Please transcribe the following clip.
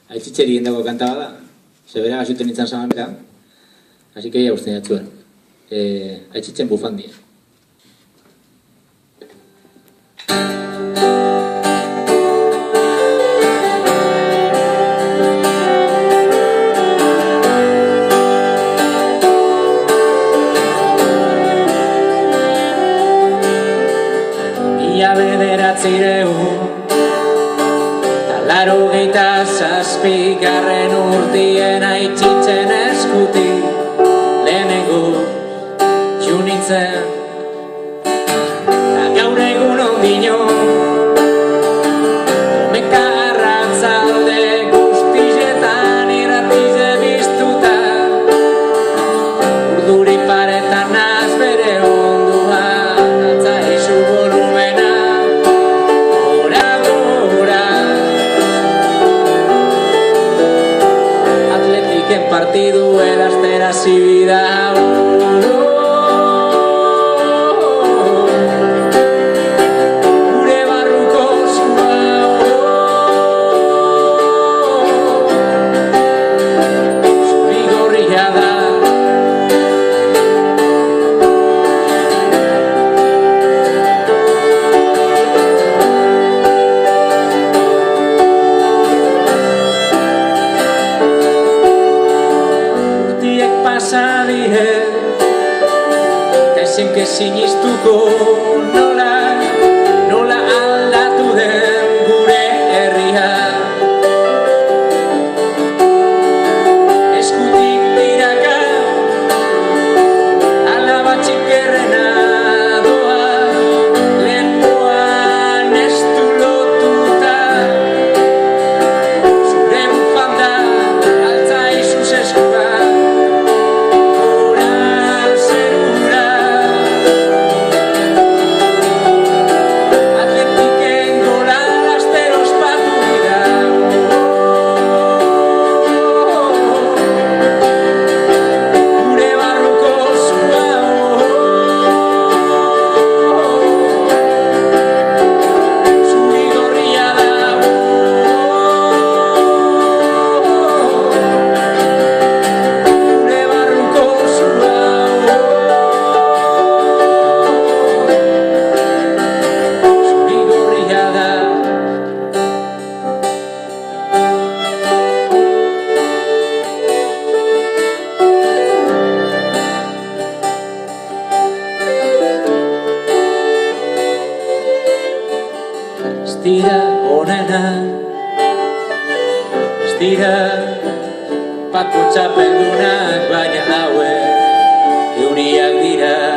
aitzitxeri indako kanta bada, zebera gasuten nintzen zamanera, así que ya usten jatzuen. Aitzitxen bufandia. Ia bederatzireun Talaro geita zazpigarren urtien aitzitxen eskutik lehenengo junitzen Ta gaur egun ondino Omeka arratzalde guztietan irratize biztuta Urduri paretan naz bere ondua Altza izu volumena Gora, gora Atletiken partidu edaztera zibida Gure barruko zua Zuri gorria da pasa die Ezin que sinistuko nola aldatu den gure herria Eskutik tiraka alaba txikerrena doa Lepoan estu lotuta Zure bufanda altza izuz eskura Dira onena Ez dira Pako txapeldunak baina hauek Euniak dira